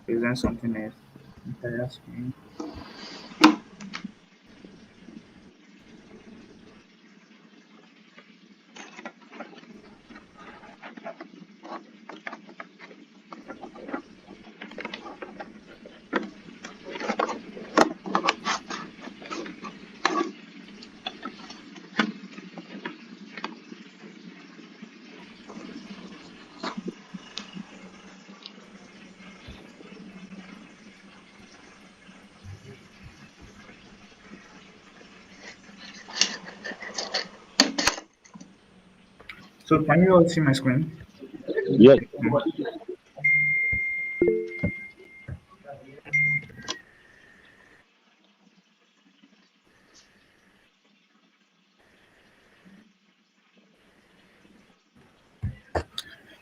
present something else. Entire screen. So can you all see my screen? Yes. Mm.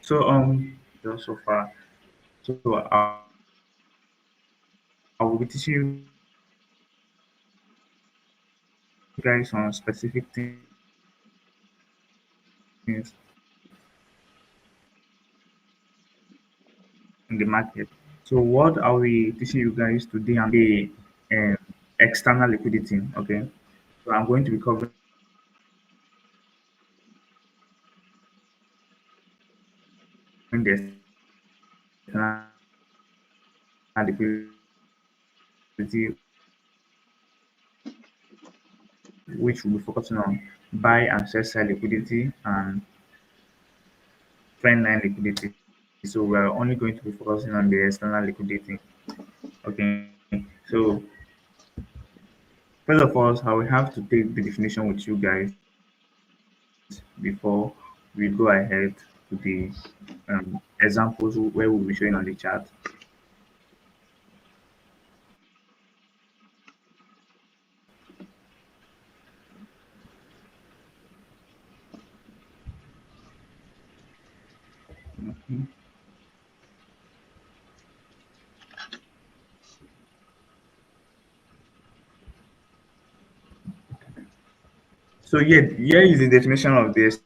So just so far. So I will be teaching you guys on specific things in the market. So what are we teaching you guys today and the external liquidity? Okay. So I'm going to be covering the external liquidity, which will be focusing on buy and sell side liquidity and trend line liquidity. So we're only going to be focusing on the external liquidity. Okay. So first of all, I will have to take the definition with you guys before we go ahead to the examples where we'll be showing on the chart. Mhm. So yeah, here is the definition of the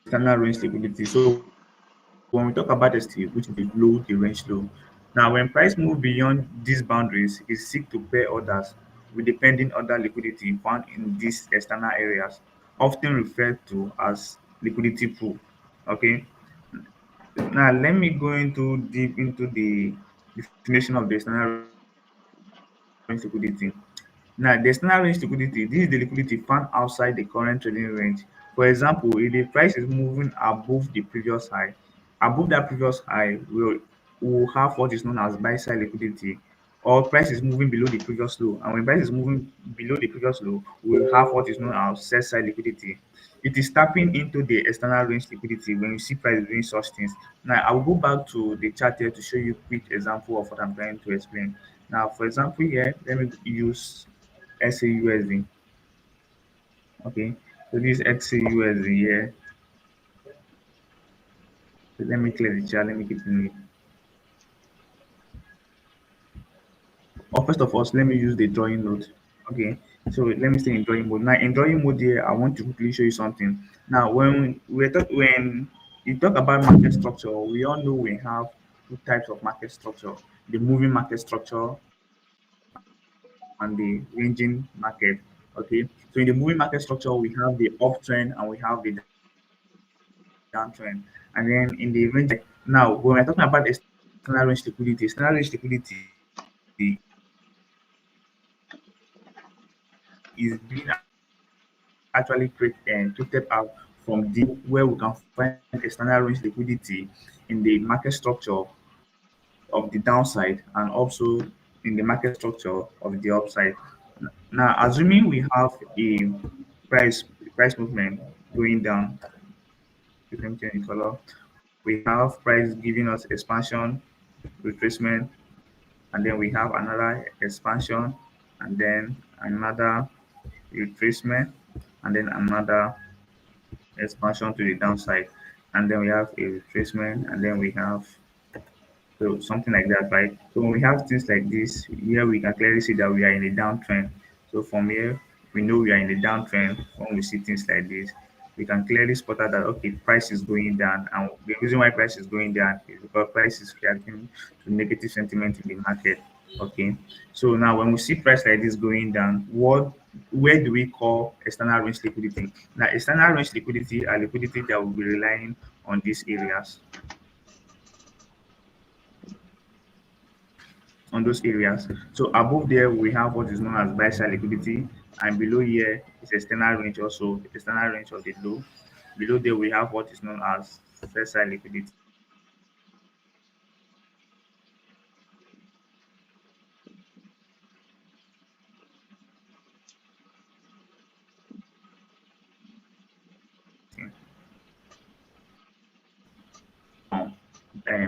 external range liquidity. So when we talk about which is the low, the range low. Now, when price move beyond these boundaries, it seek to pay orders with the pending order liquidity found in these external areas, often referred to as liquidity pool. Okay. Now, let me go into deep into the definition of the external range liquidity. Now, the external range liquidity, this is the liquidity found outside the current trading range. For example, if the price is moving above the previous high, above that previous high, will have what is known as buy side liquidity, or price is moving below the previous low. And when price is moving below the previous low, we will have what is known as sell side liquidity. It is tapping into the external range liquidity when you see price doing such things. Now, I will go back to the chart here to show you quick example of what I'm trying to explain. Now, for example, here, let me use XAUSD. Okay, so this XAUSD here. So let me clear the chart. Let me keep in it. Or first of all, let me use the drawing mode. Okay, so let me stay in drawing mode. Now, in drawing mode here, I want to quickly show you something. Now, when you talk about market structure, we all know we have two types of market structure: the moving market structure and the ranging market. Okay, so in the moving market structure, we have the uptrend and we have the downtrend. And then in the range, now when we're talking about external range liquidity is being actually created out from the where we can find external range liquidity in the market structure of the downside and also in the market structure of the upside. Now, assuming we have a price price movement going down, you can change the color. We have price giving us expansion, retracement, and then we have another expansion, and then another retracement, and then another expansion to the downside, and then we have a retracement, and then we have so something like that, right? So when we have things like this, here we can clearly see that we are in a downtrend. So from here, we know we are in a downtrend when we see things like this. we can clearly spot out that okay, price is going down, and the reason why price is going down is because price is reacting to negative sentiment in the market. Okay, so now when we see price like this going down, where do we call external range liquidity? Now, external range liquidity are liquidity that will be relying on these areas, on those areas. So above there, we have what is known as buy side liquidity, and below here is external range, also external range of the low. Below there, we have what is known as sell side liquidity.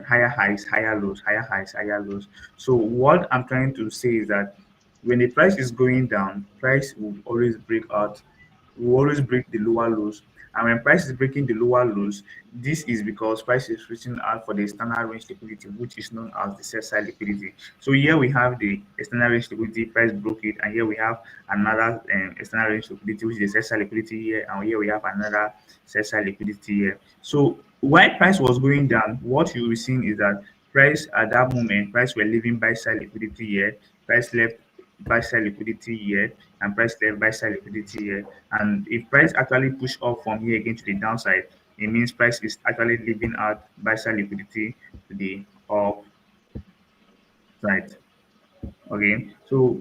Higher highs, higher lows, higher highs, higher lows. So what I'm trying to say is that when the price is going down, price will always break the lower lows. And when price is breaking the lower lows, this is because price is reaching out for the external range liquidity, which is known as the sell side liquidity. So here we have the external range liquidity, price broke it, and here we have another external range liquidity, which is the sell side liquidity here, and here we have another sell side liquidity here. So while price was going down, what you will seeing is that price at that moment, price were leaving buy side liquidity here, price left buy side liquidity here, and price left buy side liquidity here. And if price actually push up from here again to the downside, it means price is actually leaving out buy side liquidity to the upside. Okay, so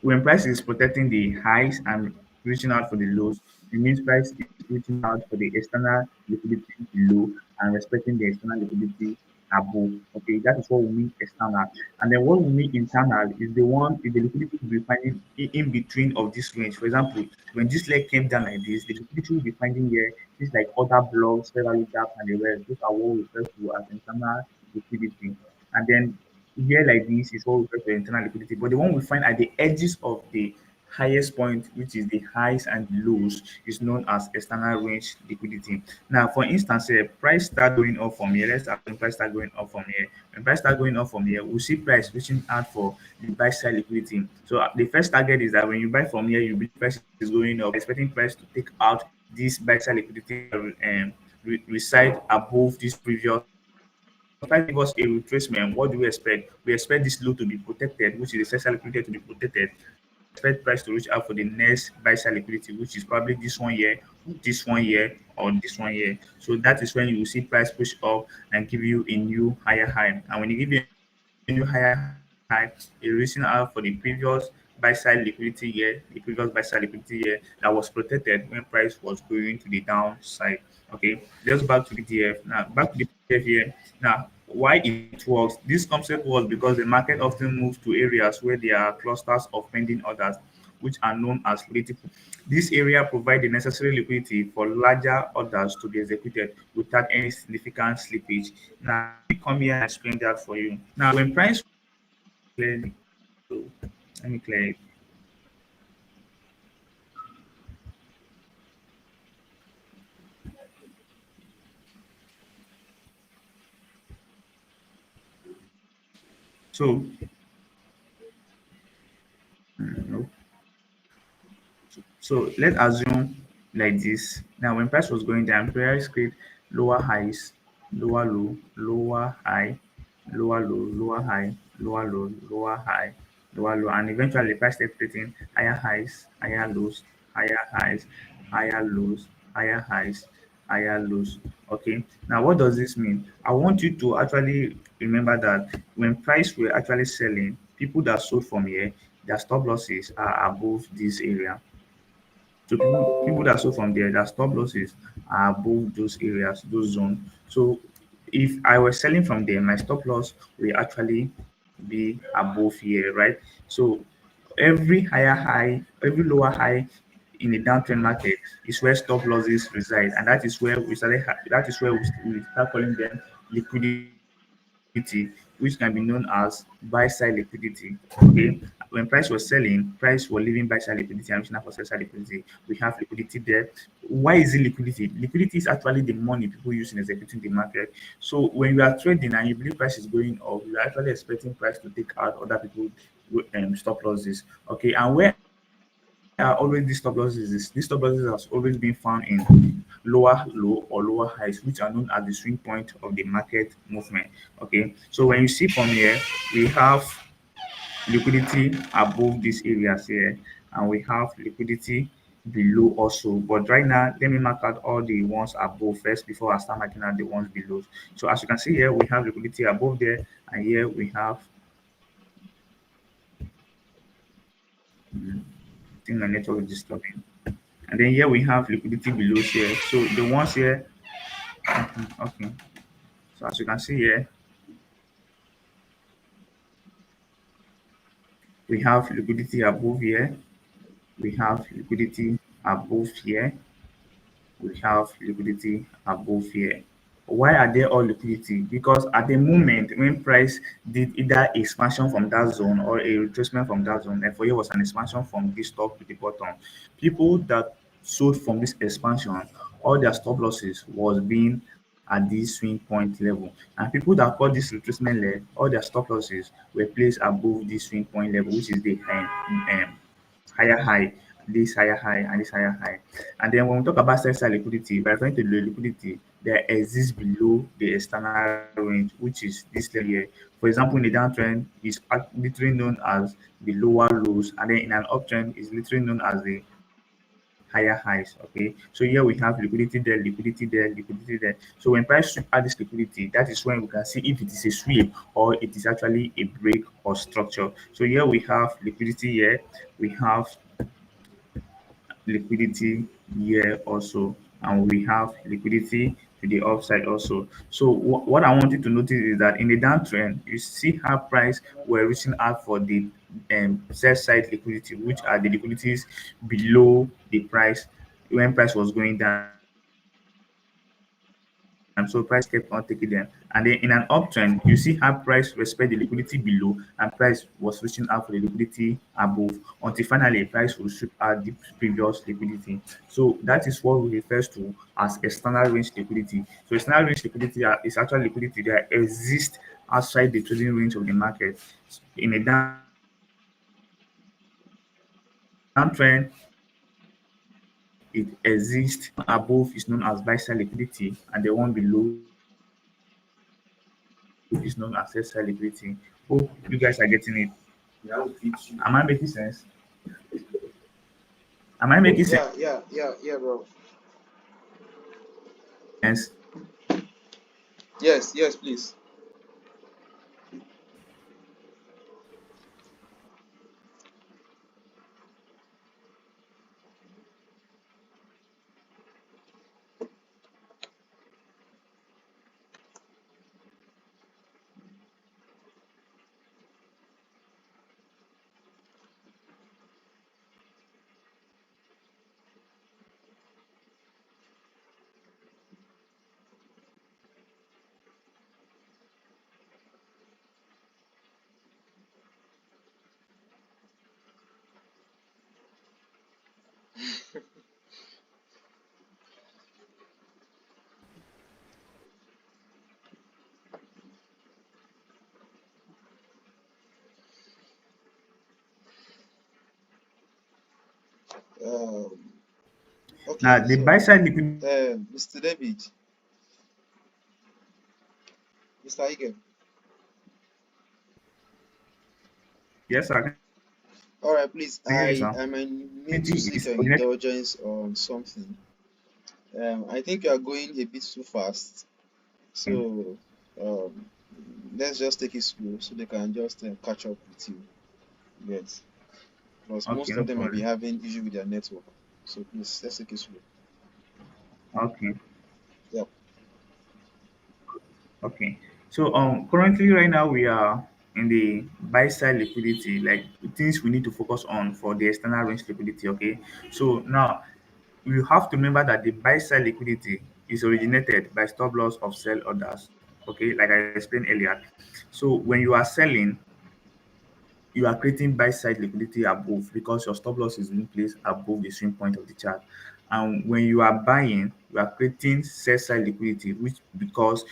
when price is protecting the highs and reaching out for the lows, it means price is reaching out for the external liquidity below and respecting the external liquidity above. Okay, that is what we mean external. And then what we mean internal is the one is the liquidity will be finding in between of this range. For example, when this leg came down like this, the liquidity will be finding here, just like other blocks, fair value gap, and the rest. Those are what we refer to as internal liquidity. And then here like this is what we refer to internal liquidity. But the one we find at the edges of the highest point, which is the highs and lows, is known as external range liquidity. Now, for instance, price start going up from here. Let's assume price start going up from here. When price start going up from here, we see price reaching out for the buy side liquidity. So the first target is that when you buy from here, you believe price is going up, expecting price to take out this buy side liquidity reside above this previous price give us a retracement. What do we expect? We expect this low to be protected, which is the essential liquidity to be protected. Expect price to reach out for the next buy side liquidity, which is probably this one here, or this one here. So that is when you will see price push up and give you a new higher high. And when you give you a new higher high, it's reaching out for the previous buy side liquidity here, the previous buy side liquidity here that was protected when price was going to the downside. Okay, just back to the DF. Now back to the DF here. Now, why it works? This concept works because the market often moves to areas where there are clusters of pending orders, which are known as liquidity. This area provides the necessary liquidity for larger orders to be executed without any significant slippage. Now, let me come here and explain that for you. Now, when price clearly, so let me clear it. So, no. So let's assume like this. Now, when price was going down, price create lower highs, lower low, lower high, lower low, lower high, lower low, lower high, lower low, and eventually price started creating higher highs, higher lows, higher highs, higher lows, higher highs, higher lows. Okay. Now, what does this mean? I want you to actually remember that when price were actually selling, people that sold from here, their stop losses are above this area. So people that sold from there, their stop losses are above those areas, those zones. So if I was selling from there, my stop loss will actually be above here, right? So every higher high, every lower high in a downtrend market is where stop losses reside, and that is where that is where we start calling them liquidity, which can be known as buy side liquidity. Okay, when price was selling, price was leaving buy side liquidity and reaching out for sell side liquidity. We have liquidity there. Why is it liquidity? Liquidity is actually the money people use in executing the market. So when you are trading and you believe price is going up, you are actually expecting price to take out other people stop losses. Okay, and where are always these stop losses? These stop losses has always been found in lower low or lower highs, which are known as the swing point of the market movement. Okay, so when you see from here, we have liquidity above these areas here, and we have liquidity below also. But right now, let me mark out all the ones above first before I start marking out the ones below. So as you can see here, we have liquidity above there, and here we have, I think my network is disturbing. And then here we have liquidity below here. So the ones here, okay. So as you can see here, we have liquidity above here, we have liquidity above here, we have liquidity above here. Why are there all liquidity? Because at the moment when price did either expansion from that zone or a retracement from that zone, and for here was an expansion from this top to the bottom, people that sold from this expansion, all their stop losses was being at this swing point level. And people that caught this retracement leg, all their stop losses were placed above this swing point level, which is the higher high, this higher high, and this higher high. And then when we talk about sell side liquidity, we're referring to the liquidity that exists below the external range, which is this level here. For example, in the downtrend, is literally known as the lower lows, and then in an uptrend, is literally known as the higher highs. Okay, so here we have liquidity there, liquidity there, liquidity there. So when price sweep out this liquidity, that is when we can see if it is a sweep or it is actually a break or structure. So here we have liquidity here, we have liquidity here also, and we have liquidity to the upside also. So what I want you to notice is that in the downtrend, you see how price were reaching out for the sell side liquidity, which are the liquidities below the price when price was going down. So price kept on taking them, and then in an uptrend, you see how price respect the liquidity below, and price was reaching out for the liquidity above, until finally price will sweep out the previous liquidity. So that is what we refers to as external range liquidity. So external range liquidity is actually liquidity that exists outside the trading range of the market. In a downtrend, it exists above the swing point of the market. In a bull trend, it exists below. The one above is known as buy side liquidity, and the one below is known as sell side liquidity. Hope you guys are getting it. Am I making sense? Am I making sense? Yeah, bro. Yes, please. Um, Now okay, the so buy side liquidity, Mr. David, Mr. Ige. yes, I can hear you, sir. All right, please. Liquidity I might is need to originated. seek your indulgence on something. I think you are going a bit too fast. So um, let's just take it slow so they can just catch up with you. Yes. Because Okay, most no of them might be problem. having issue with their network. So please, let's take it slow. Okay, Yeah. okay. So currently right now we are in the buy side liquidity, like things we need to focus on for the external range liquidity. Okay, so now you have to remember that the buy side liquidity is originated by stop loss of sell orders. Okay, like I explained earlier. So when you are selling, you are creating buy side liquidity above because your stop loss is being placed above the swing point of the chart. And when you are buying, you are creating sell side liquidity, which because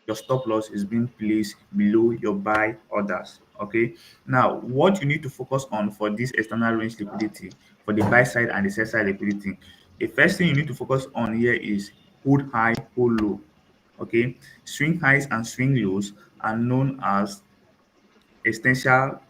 your stop loss is being placed below your buy orders. Okay. Now, what you need to focus on for this external range liquidity, for the buy side and the sell side liquidity, The first thing you need to focus on here is hold high, hold low. Okay, swing highs and swing lows are known as essential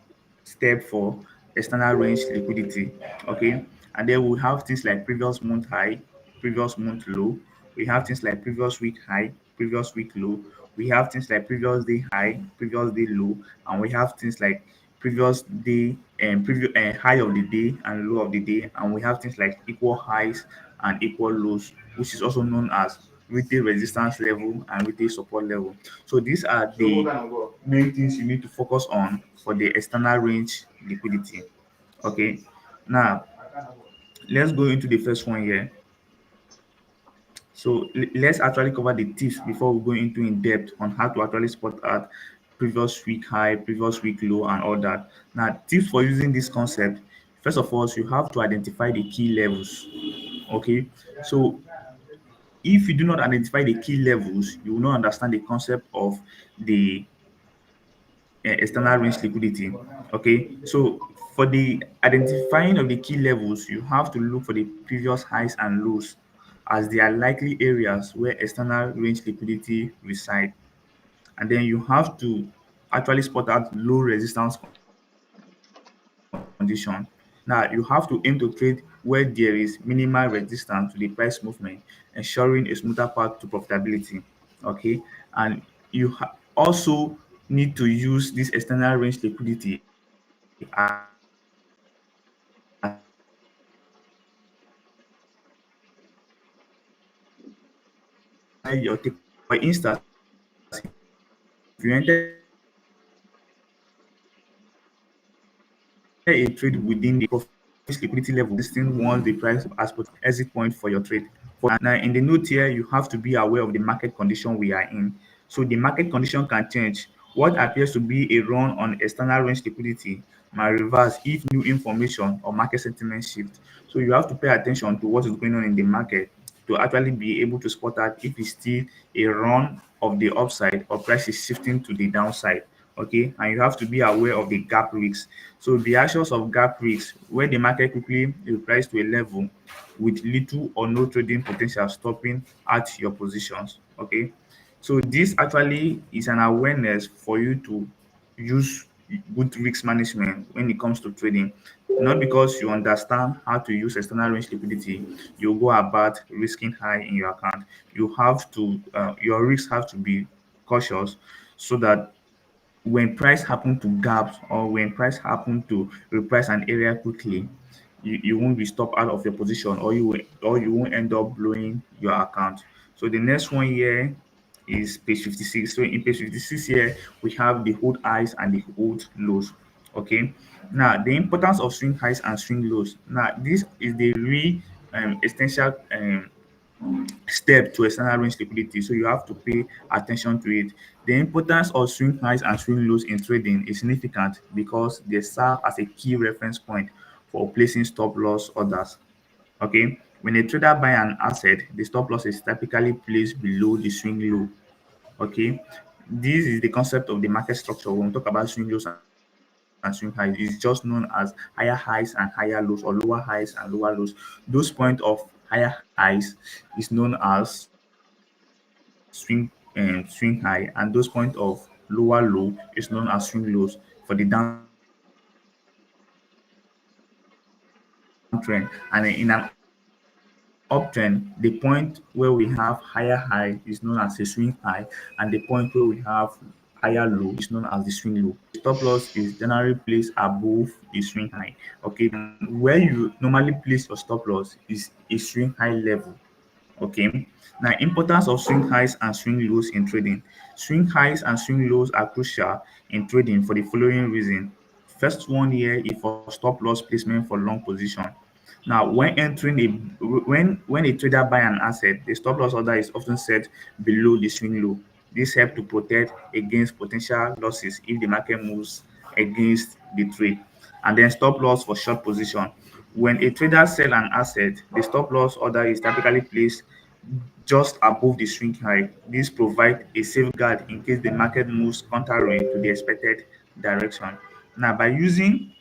step for external range liquidity. Okay, and then we have things like previous month high, previous month low. We have things like previous week high, previous week low. We have things like previous day high, previous day low, and we have things like previous day and previous high of the day and low of the day, and we have things like equal highs and equal lows, which is also known as retail resistance level and retail support level. So these are the main things you need to focus on for the external range liquidity. Okay, now let's go into the first one here. So let's actually cover the tips before we go into in depth on how to actually spot out previous week high, previous week low, and all that. Now, tips for using this concept. First of all, you have to identify the key levels. Okay, so if you do not identify the key levels, you will not understand the concept of the external range liquidity. Okay, so for the identifying of the key levels, you have to look for the previous highs and lows as they are likely areas where external range liquidity reside. And then you have to actually spot out low resistance condition. Now you have to aim to trade where there is minimal resistance to the price movement, ensuring a smoother path to profitability. Okay, and also need to use this external range liquidity as a key reference point for placing stop loss or target orders. Okay, now this is where your take home point is. For instance, if you enter a trade within the profit liquidity level, the external range liquidity level existing once the price as potential exit point for your trade. Now, in the note here, you have to be aware of the market condition we are in. So the market condition can change. What appears to be a run on external range liquidity might reverse if new information or market sentiment shift. So you have to pay attention to what is going on in the market to actually be able to spot out if it's still a run of the upside or price is shifting to the downside. Okay, and you have to be aware of the gap risks. So the actions of gap risks where the market quickly reprice to a level with little or no trading potential stopping at your positions. Okay, so this actually is an awareness for you to use good risk management when it comes to trading. Not because you understand how to use external range liquidity, you go about risking high in your account. You have to, your risks have to be cautious so that when price happen to gaps or when price happen to reprice an area quickly, you won't be stopped out of your position or you won't end up blowing your account. So the next one here is page 56. So in page 56 here, we have the hold highs and the hold lows. Okay. Now the importance of swing highs and swing lows. Now this is the real essential step to external range liquidity. So you have to pay attention to it. The importance of swing highs and swing lows in trading is significant because they serve as a key reference point for placing stop loss orders. Okay, when a trader buy an asset, the stop loss is typically placed below the swing low. Okay, this is the concept of the market structure. When we talk about swing lows and swing highs, it's just known as higher highs and higher lows or lower highs and lower lows. Those point of higher highs is known as swing high, and those point of lower low is known as swing lows for the downtrend. And in an uptrend, the point where we have higher highs is known as a swing high, and the point where we have higher low is known as the swing low. The stop loss is generally placed above the swing high, and the point where we have higher low is known as the swing low. Okay, and where you normally place your stop loss is a swing high level. Okay. Now, importance of swing highs and swing lows in trading. Swing highs and swing lows are crucial in trading for the following reason. First one here is for stop loss placement for long position. Now, when a trader buy an asset, the stop loss order is often set below the swing low. This helps to protect against potential losses if the market moves against the trade. And then stop loss for short position. When a trader sell an asset, the stop loss order is typically placed just above the swing high. This provides a safeguard in case the market moves contrary to the expected direction. Now, by using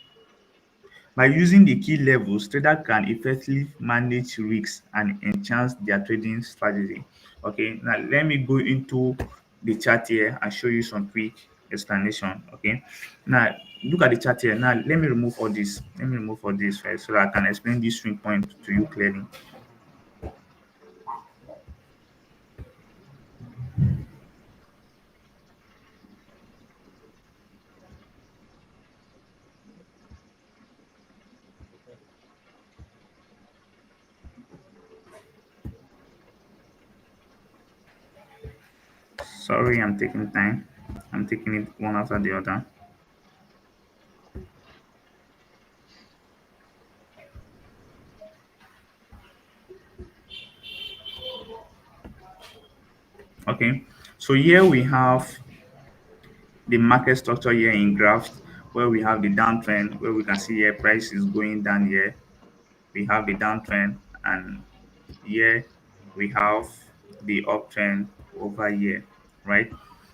By using the key levels, traders can effectively manage risks and enhance their trading strategy. Okay, now let me go into the chart here and show you some quick explanation. Okay, now look at the chart here. Now let me remove all this. Let me remove all this, right, so that I can explain this swing point to you clearly. Sorry, I'm taking time. I'm taking it one after the other. Okay, so here we have the market structure here in graphs, where we have the downtrend, where we can see here price is going down here. We have the downtrend, and here we have the uptrend over here, right?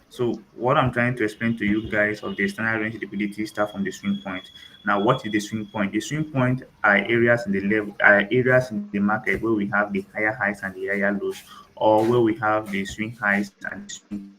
So what I'm trying to explain to you guys of the external range liquidity start from the swing point. Now, what is the swing point? The swing point are areas in the level, are areas in the market where we have the higher highs and the higher lows, or where we have the swing highs and the swing lows.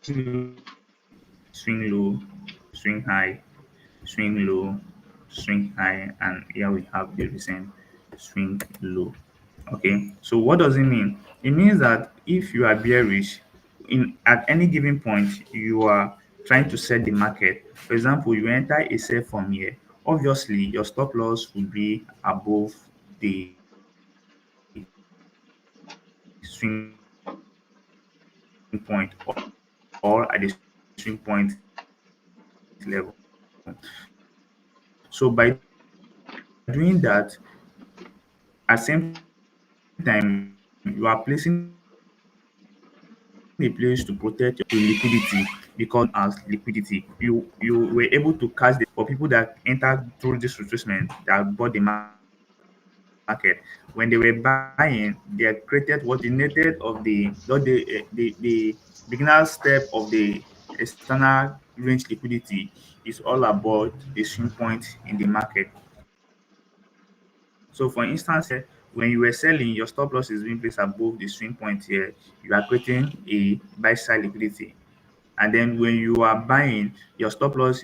So by doing that, swing low, swing high, swing low, swing high, and here we have the recent swing low. Okay, so what does it mean? It means that if you are bearish in at any given point, you are trying to set the market. For example, you enter a sell from here. Obviously, your stop loss will be above the swing point or at the swing point level. So by doing that, at the same time, you are placing a buy side liquidity. So this is the area in the market whenever you are trading. You are creating a place to protect your liquidity because the liquidity you were able to catch the trade for people that entered through this retracement that bought the market. When they were buying, they created what the netted of the beginner step of the external range liquidity is all about the swing point in the market. So for instance here, when you were selling, your stop loss is being placed above the swing point here. You are creating a buy side liquidity. And then when you are buying, your stop loss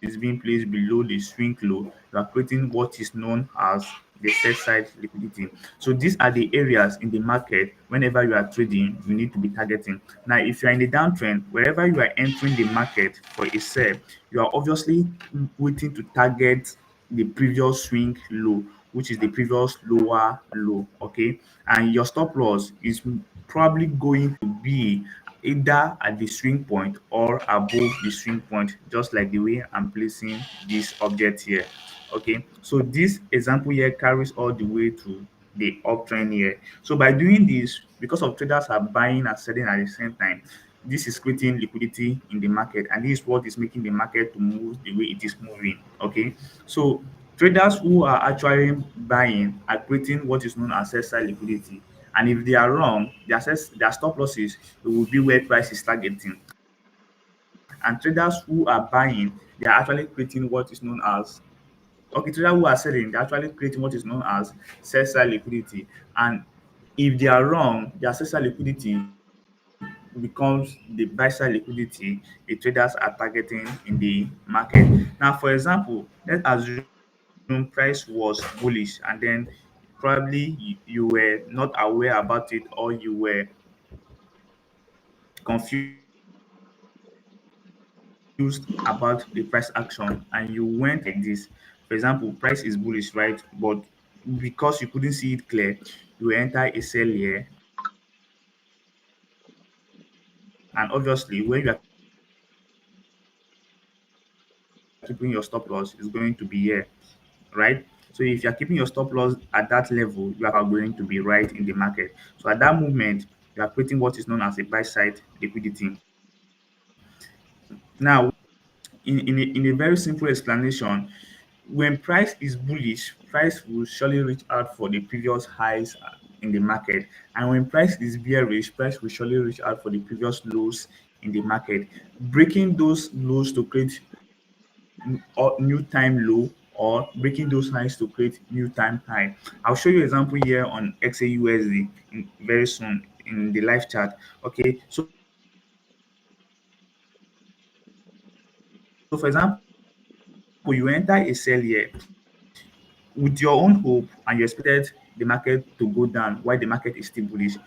is being placed below the swing low. You are creating what is known as the sell side liquidity. So these are the areas in the market whenever you are trading, you need to be targeting. Now, if you are in the downtrend, wherever you are entering the market for a sell, you are obviously waiting to target the previous swing low, which is the previous lower low. Okay, and your stop loss is probably going to be either at the swing point or above the swing point, just like the way I'm placing this object here. Okay, so this example here carries all the way to the uptrend here. So by doing this, because of traders are buying and selling at the same time, this is creating liquidity in the market, and this is what is making the market to move the way it is moving. Okay, so traders who are actually buying are creating what is known as sell side liquidity, and if they are wrong, their stop losses will be where price is targeting. And traders who are buying, they are actually creating what is known as traders who are selling, they're actually creating what is known as sell side liquidity. And if they are wrong, their sell side liquidity becomes the buy side liquidity the traders are targeting in the market. Now, for example, let's assume price was bullish, and then probably you were not aware about it, or you were confused about the price action, and you went ahead like this. For example, price is bullish, right? But because you couldn't see it clear, you enter a sell here, and then you went ahead And obviously, when you are keeping your stop loss, it's going to be here, right? So if you are keeping your stop loss at that level, you are going to be right in the market. So at that moment, you are creating what is known as a buy side liquidity. Now, in a very simple explanation, when price is bullish, price will surely reach out for the previous highs in the market. And when price is bearish, price will surely reach out for the previous lows in the market, breaking those lows to create new time low or breaking those highs to create new time high. I'll show you example here on XAUSD very soon in the live chat. Okay, so for example, you enter a sell here. With your own hope and you expected the market to go down while the market is still bullish,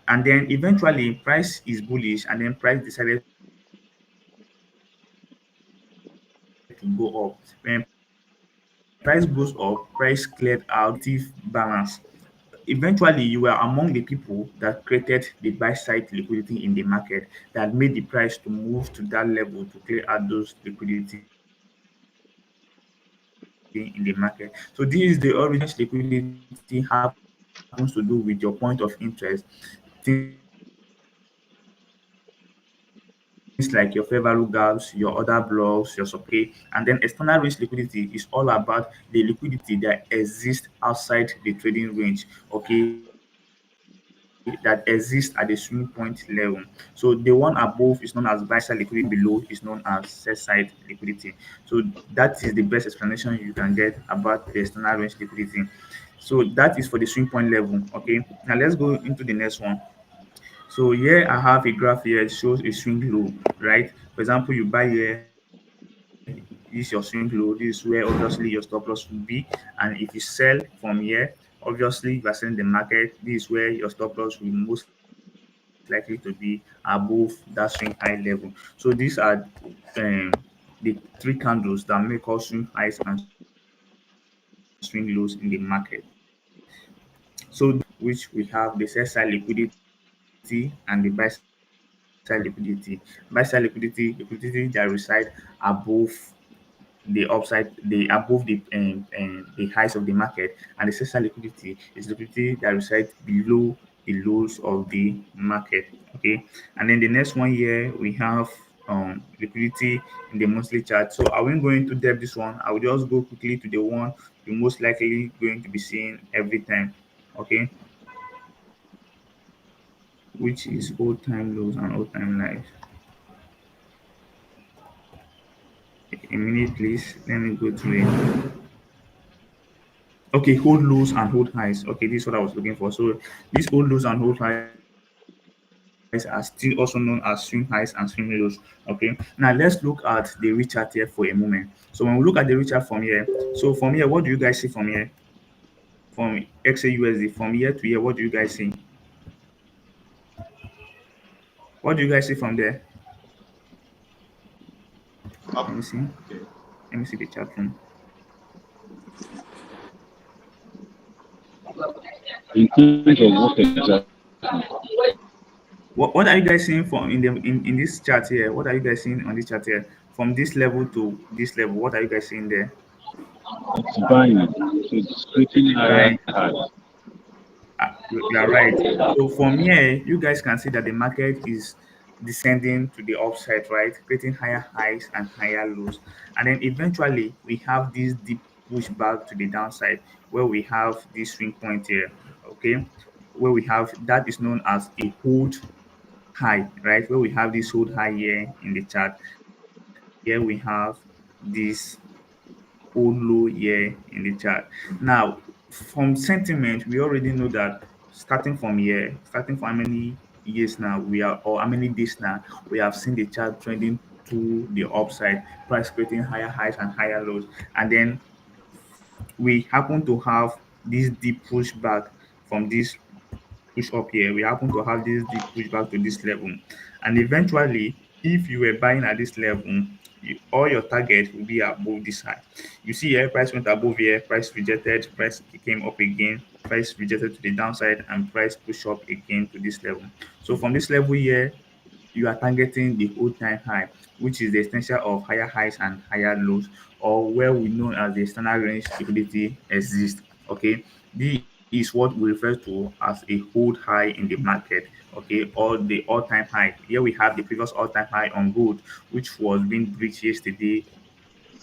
and then eventually price is bullish and then price decided to go up. When price goes up, price cleared out this negative balance. Eventually, you were among the people that created the buy side liquidity in the market that made the price to move to that level to clear out those liquidity in the market. So this is the origin of liquidity happens to do with your point of interest, things like your fair value gaps, your other blocks, your supply, and then external risk liquidity is all about the liquidity that exists outside the trading range. Okay, that exists at the swing point level. Okay, that exists at the swing point level. So the one above is known as buy side liquidity, the one below is known as sell side liquidity. So that is the best explanation you can get about the external range liquidity. So that is for the swing point level. Okay. Now let's go into the next one. So here I have a graph here. It shows a swing low, right? For example, you buy here, this is your swing low. This is where obviously your stop loss will be. And if you sell from here, obviously you are selling the market. This is where your stop loss will most likely to be above that swing high level. So these are um, the three candles that make us swing highs and swing lows in the market. So these are the three candles that make us swing highs and swing lows in the market. So these are the three candles that make us swing highs and swing lows in the market. So we have the sell side liquidity and the buy side liquidity. Buy side liquidity, liquidity that reside above the highs of the market, and the sell side liquidity is liquidity that resides below the lows of the market. Okay, and then the next one here we have liquidity in the monthly chart. So I won't go into depth this one. I will just go quickly to the one you're most likely going to be seeing every time. Okay, which is old time lows and old time highs. A minute, please. Let me go through it. Okay, hold lows and hold highs. Okay, this is what I was looking for. So these hold lows and hold highs are still also known as swing highs and swing lows. Okay, now let's look at the reach chart here for a moment. So when we look at the reach chart from here, so from here, what do you guys see from here? From XAUSD, from here to here, what do you guys see? What do you guys see from there? Let me see. Let me see the chart room. In terms of what exactly? What are you guys seeing from in this chart here? What are you guys seeing on this chart here? From this level to this level, what are you guys seeing there? It's buying. So it's creating higher Buying. highs. You are right. So from here, you guys can see that the market is descending to the upside, right? Creating higher highs and higher lows. And then eventually we have this deep push back to the downside where we have this swing point here. Okay. Where we have that is known as a hold high, right? Where we have this hold high here in the chart. Here we have this old low here in the chart. Now, from sentiment, we already know that starting from how many years now we are, or how many days now, we have seen the chart trending to the upside, price creating higher highs and higher lows. And then we happen to have this deep pushback from this push up here. We happen to have this deep pushback to this level. And eventually, if you were buying at this level, all your targets will be above this high. You see here, price went above here, price rejected, price came up again, price rejected to the downside, and price push up again to this level. So from this level here, you are targeting the all-time high, which is the extension of higher highs and higher lows, or where we know as the external range liquidity exists. Okay, this is what we refer to as a hold high in the market. Okay, or the all-time high. Here we have the previous all-time high on gold, which was being breached yesterday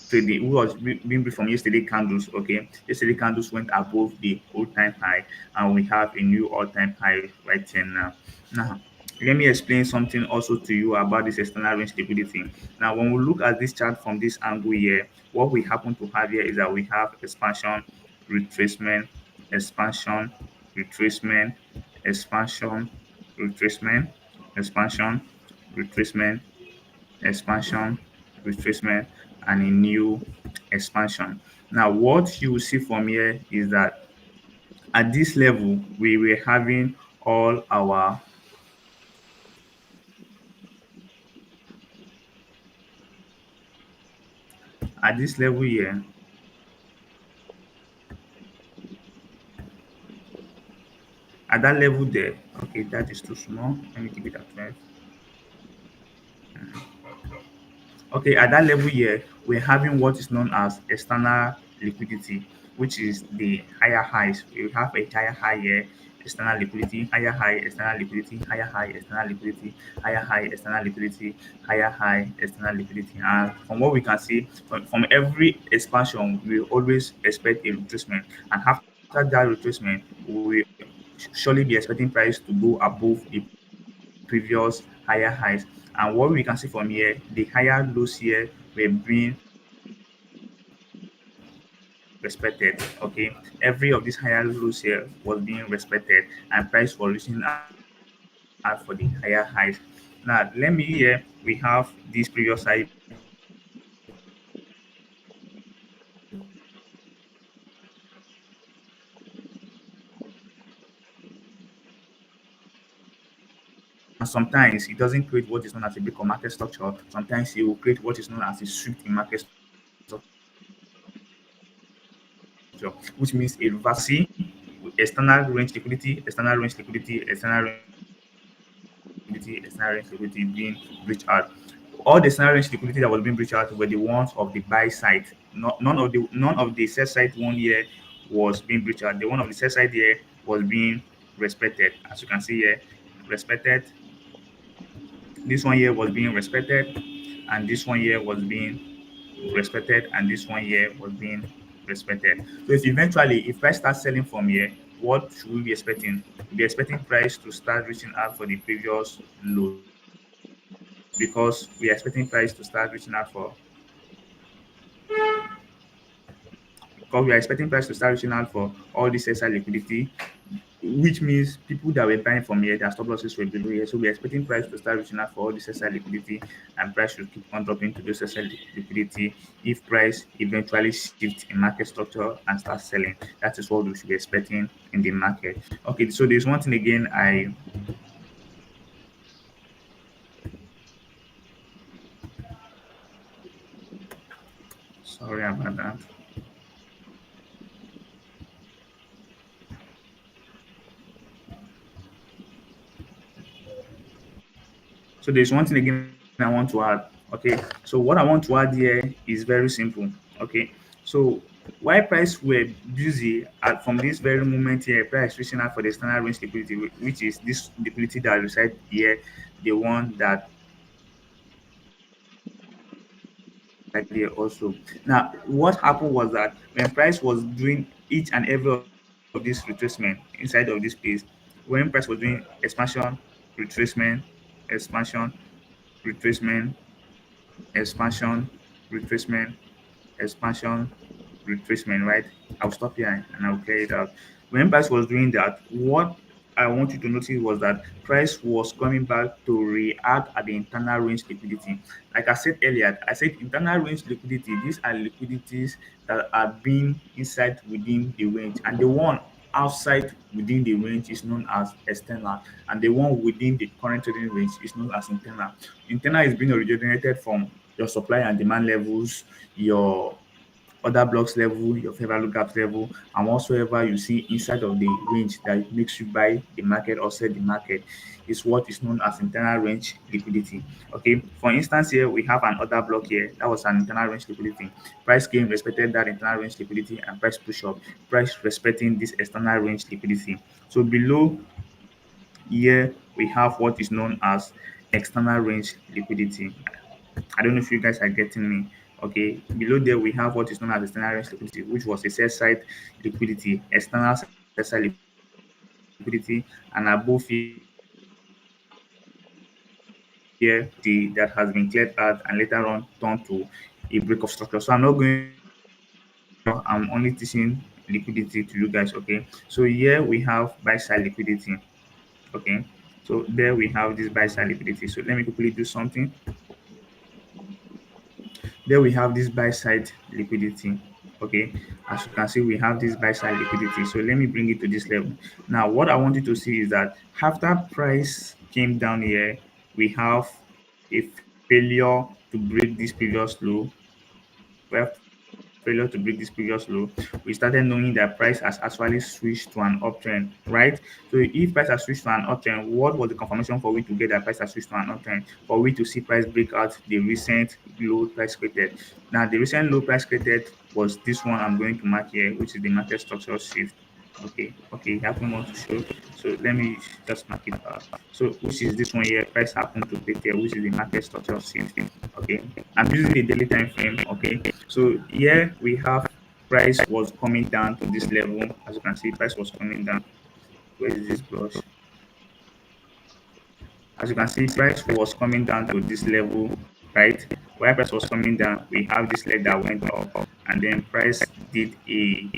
trading who was being briefed from yesterday candles. Okay, yesterday candles went above the all-time high, and we have a new all-time high right here now. Now, let me explain something also to you about this external range liquidity. Now, when we look at this chart from this angle here, what we happen to have here is that we have expansion, retracement, expansion, retracement, expansion, retracement, expansion, retracement, expansion, retracement, and a new expansion. Now, what you will see from here is that at this level, we were having all our at this level here, at that level there. Okay, that is too small. Let me keep it at 12. Okay, at that level here, we're having what is known as external liquidity, which is the higher highs. We have a higher high here, external liquidity, higher high, external liquidity, higher high, external liquidity, higher high, external liquidity, higher high, external liquidity. And from what we can see, from every expansion, we always expect a retracement. And after that retracement, we surely be expecting price to go above the previous higher highs. And what we can see from here, the higher lows here were being respected. Okay, every of these higher lows here was being respected, and price was reaching out for the higher highs. Now, let me here we have this previous high here. We have this previous high here. We have this previous high here. We have this previous high here. We have this previous high here. We have this previous high here. We have this previous high here. We have this previous high here. We have this previous high here. And sometimes it doesn't create what is known as a break or market structure. Sometimes it will create what is known as a sweep in market structure, which means a reversal. External range liquidity, external range liquidity, external range liquidity, external range liquidity, external range liquidity being breached out. All the external range liquidity that was being breached out were the ones of the buy side. None of the sell side one here was being breached out. The one of the sell side here was being respected, as you can see here, respected. This one here was being respected, and this one here was being respected, and this one here was being respected. So if eventually if price starts selling from here, what should we be expecting? We'll be expecting price to start reaching out for the previous lows, because we are expecting price to start reaching out for all this extra liquidity, which means people that were buying from here, their stop losses were below here. So we're expecting price to start reaching out for all this extra liquidity, and price should keep on dropping to this extra liquidity if price eventually shifts in market structure and starts selling. That is what we should be expecting in the market. Okay, so there's one thing again sorry about that. So there's one thing again I want to add. Okay, so what I want to add here is very simple. Okay, so why price were busy at from this very moment here, price reaching out for the external range liquidity, which is this liquidity that reside here, the one that reside here also. Now, what happened was that when price was doing each and every of this retracement inside of this place, when price was doing expansion, retracement, expansion, retracement, expansion, retracement, expansion, retracement, right? I'll stop here and I'll clear it out. When price was doing that, what I want you to notice was that price was coming back to react at the internal range liquidity. Like I said earlier, I said internal range liquidity, these are liquidities that are being inside within the range, and the one outside within the range is known as external, and the one within the current trading range is known as internal. Internal is being originated from your supply and demand levels, your other blocks level, your fair value gaps level, and whatsoever you see inside of the range that makes you buy the market or sell the market is what is known as internal range liquidity. Okay, for instance, here we have an order block here that was an internal range liquidity. Price came, respected that internal range liquidity, and price push up, price respecting this external range liquidity. So below here we have what is known as external range liquidity. I don't know if you guys are getting me. Okay, below there we have what is known as external range liquidity, which was a sell side liquidity, external sell side liquidity, and above here we have the that has been cleared out and later on turned to a break of structure. So I'm not going to break down this structure. I'm only teaching liquidity to you guys. Okay, so here we have buy side liquidity. Okay, so there we have this buy side liquidity. So let me quickly do something. There we have this buy side liquidity. Okay, as you can see, we have this buy side liquidity. So let me bring it to this level. Now, what I want you to see is that after price came down here, we have a failure to break this previous low. We have failure to break this previous low. We started knowing that price has actually switched to an uptrend, right? So if price has switched to an uptrend, what was the confirmation for we to get that price has switched to an uptrend? For we to see price break out the recent low price created. Now, the recent low price created was this one I'm going to mark here, which is the market structural shift. Okay, it happened want to show. So let me just mark it out. So which is this one here, price happened to create here, which is the market structural shift. Okay, I'm using the daily time frame. Okay, so here we have price was coming down to this level. As you can see, price was coming down. Where is this brush? As you can see, price was coming down to this level, right? Where price was coming down, we have this leg that went up, and then price did a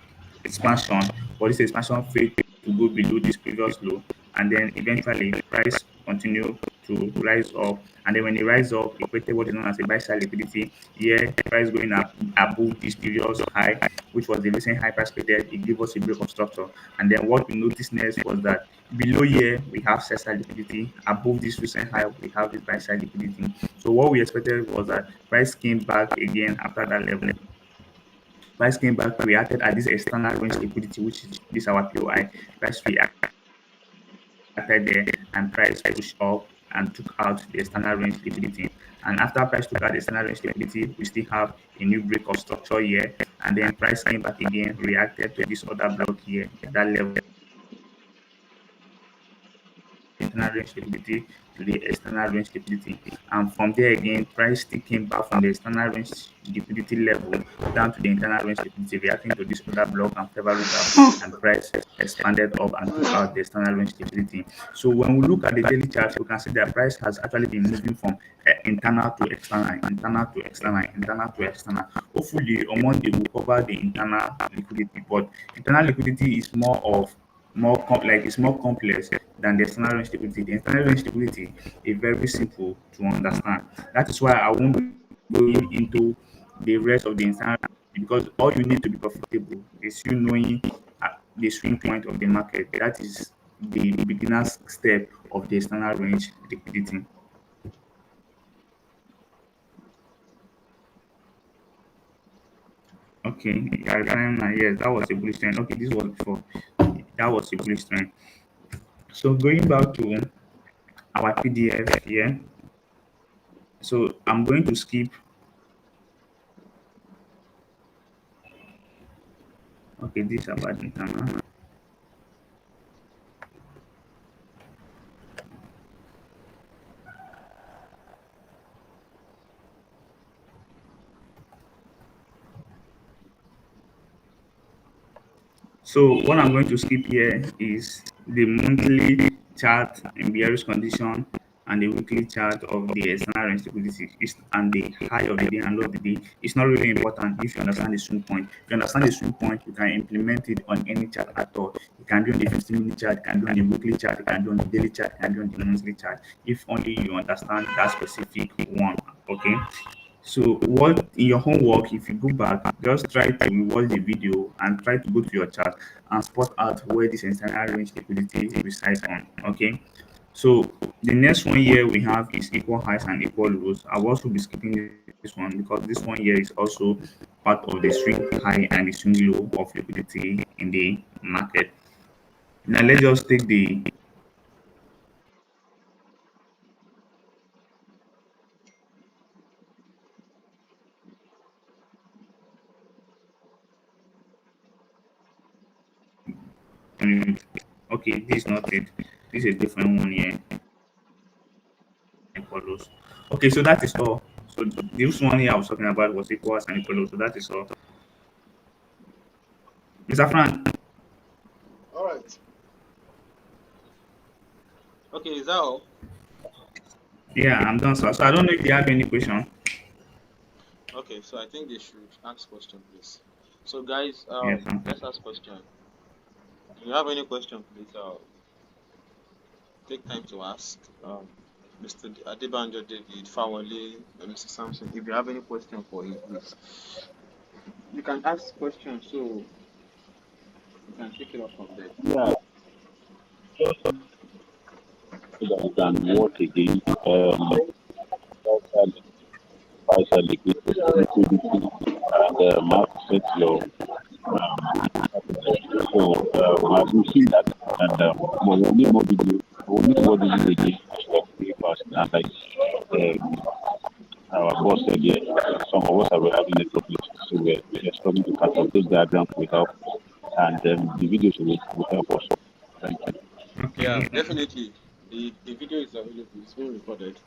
expansion, but this expansion failed to go below this previous low, and then eventually price continued to rise up, and then when it rise up, it created what is known as a buy side liquidity. Here, price going up above this previous high, which was the recent high price created, it gave us a break of structure, and then what we noticed next was that below here we have sell side liquidity, above this recent high we have this buy side liquidity. So what we expected was that price came back again after that level. Price came back, reacted at this external range liquidity, which is this our POI. Price reacted there and price pushed up and took out the external range liquidity. And after price took out the external range liquidity, we still have a new break of structure here. And then price came back again, reacted to this other block here, that level, and reacted from the internal range liquidity to the external range liquidity. And from there again, price still came back from the external range liquidity level down to the internal range liquidity, reacting to this other block and fair value gap, and price expanded up and took out the external range liquidity. So when we look at the daily chart, we can see that price has actually been moving from internal to external, internal to external, internal to external. Hopefully, on Monday we'll cover the internal liquidity, but internal liquidity is like it's more complex than the external range liquidity. The external range liquidity is very simple to understand. That is why I won't be going into the rest of the internal because all you need to be profitable is you knowing the swing point of the market. That is the beginner's step of the external range liquidity. Okay, yeah, yes, that was a bullish trend. Okay, this was before. That was a bullish trend. So going back to our PDF here. So I'm going to skip. Okay, this is about internal. So what I'm going to skip here is the monthly chart in bearish condition and the weekly chart of the external range liquidity and the high of the day and low of the day. It's not really important if you understand the swing point. If you understand the swing point, you can implement it on any chart at all. You can do on the 15-minute chart, you can do on the weekly chart, you can do on the daily chart, you can do on the monthly chart. If only you understand that specific one. Okay. So what in your homework, if you go back, just try to watch the video and try to go to your chart and spot out where this entire range liquidity resides on. Okay. So the next one here we have is equal highs and equal lows. I'll also be skipping this one because this one here is also part of the swing high and the swing low of liquidity in the market. Now let's just take the um, okay, this is not it. This is a different one here. And follows. Okay, so that is all. So this one here I was talking about was equals and it follows. So that is all. Mr. Frank, All right. Okay, is that all? yeah, I'm done, sir. So I don't know if you have any question. Okay, so I think they should ask question, please. So guys, Yes, let's ask question. If you have any question, please, take time to ask. Mr. Adebanjo, David, Fawale, Mr. Samson, if you have any question for him, please, you can ask questions so you can take it up from there. Yeah, so that you can work again. Also, price and liquidity and have to set your so as we see that and we'll need more video. We'll need more video again. Stop very fast and like our boss said here, some of us are having network issues, so we're struggling to catch up. This diagram will help, and the videos will help us. Thank you. Yeah, Okay. definitely. The video is available. It's being recorded,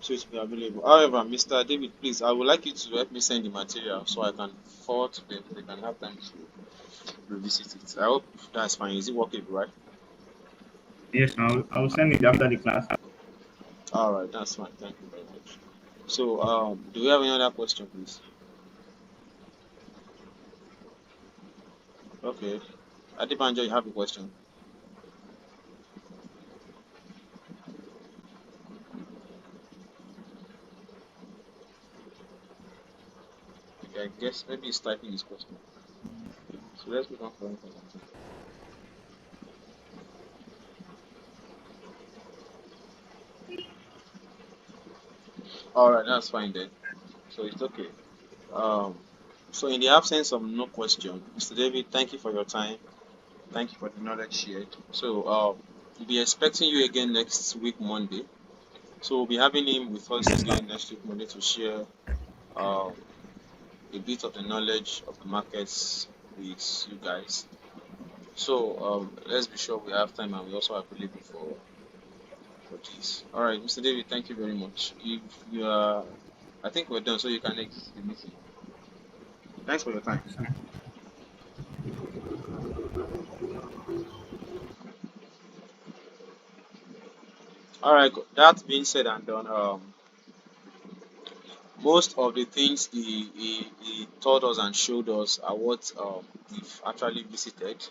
so it will be available. However, Mr. David, please, I would like you to help me send the material so I can forward to them. They can have time to revisit it. I hope that's fine. Is it workable, right? Yes, I'll send it after the class. All right, that's fine. Thank you very much. So, do we have any other question, please? Okay. Adebanjo, you have a question. Okay, I guess maybe he's typing his question. So let's move on for information. All right, that's fine then. So it's okay. Um, so in the absence of no question, Mr. David, thank you for your time. Thank you for the knowledge shared. So we'll be expecting you again next week Monday. So we'll be having him with us Yes, sir. again next week Monday to share um, a bit of the knowledge of the markets with you guys. So let's be sure we have time and we also are available for this. All right, Mr. David, thank you very much. If you are, I think we're done, so you can exit the meeting. Thanks for your time. Yes, sir. All right, that being said and done, most of the things he told us and showed us are what we've actually visited,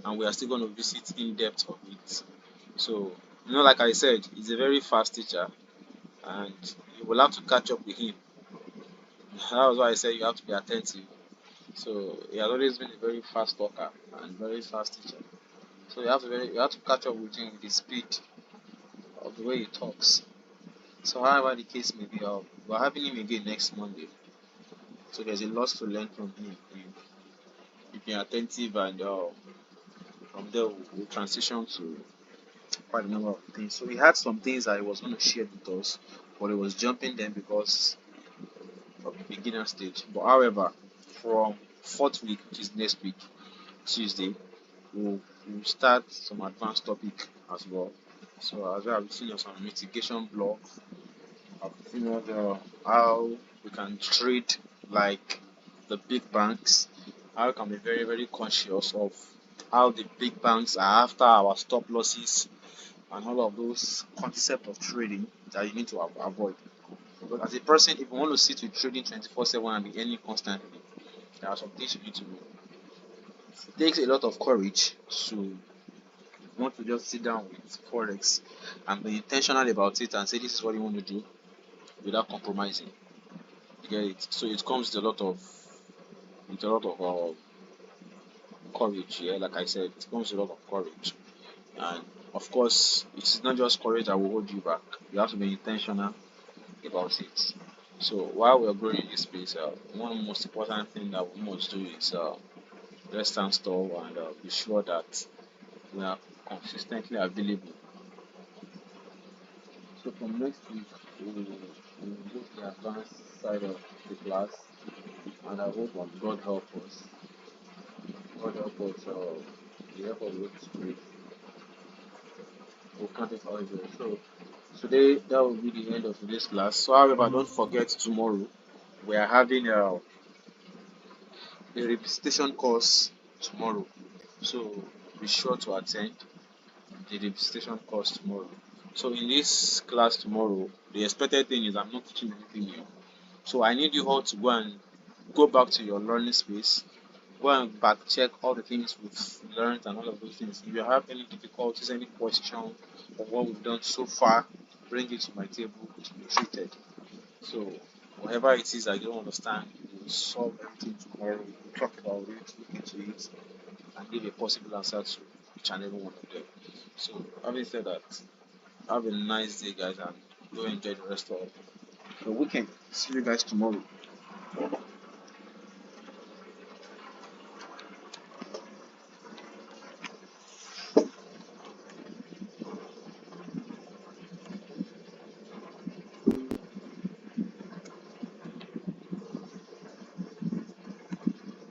and we are still going to visit in depth of it. So, like I said, he's a very fast teacher, and you will have to catch up with him. That was why I said you have to be attentive. So, he has always been a very fast talker and very fast teacher. So you have to catch up with him with the speed of the way he talks. So, however the case may be, we're having him again next Monday. So there's a lot to learn from him. If you're attentive, and from there we'll transition to quite a number of things. So he had some things that he was going to share with us, but he was jumping them because of the beginner stage. But however, from fourth week, which is next week, Tuesday, we'll start some advanced topic as well. So as well, I've seen us on mitigation blog. I've seen us how we can trade like the big banks. How we can be very very conscious of how the big banks are after our stop losses and all of those concept of trading that you need to avoid. Because as a person, if you want to sit with trading 24/7 and be earning constantly, there are some things you need to know. It takes a lot of courage to want to just sit down with forex and be intentional about it and say this is what you want to do without compromising. You get it? So it comes with a lot of courage. Yeah, like I said, it comes with a lot of courage. And of course, it's not just courage that will hold you back. You have to be intentional about it. So while we're growing in this space, one of the most important thing that we must do is let's stand tall and be sure that we are consistently available. So from next week, we will go to the advanced side of the class, and I hope God help us. God help us. The help of the Holy Spirit will count it all joy. So today that will be the end of today's class. So however, don't forget tomorrow we are having a representation course tomorrow. So be sure to attend the representation course tomorrow. So in this class tomorrow, the expected thing is I'm not teaching anything new. So I need you all to go back to your learning space, go and back check all the things we've learned and all of those things. If you have any difficulties, any question on what we've done so far, bring it to my table to be treated. So whatever it is I don't understand, we'll solve everything tomorrow. We'll talk about it, look into it, and give a possible answer to each and every one of them. So having said that, have a nice day guys and go enjoy the rest of the weekend. See you guys tomorrow.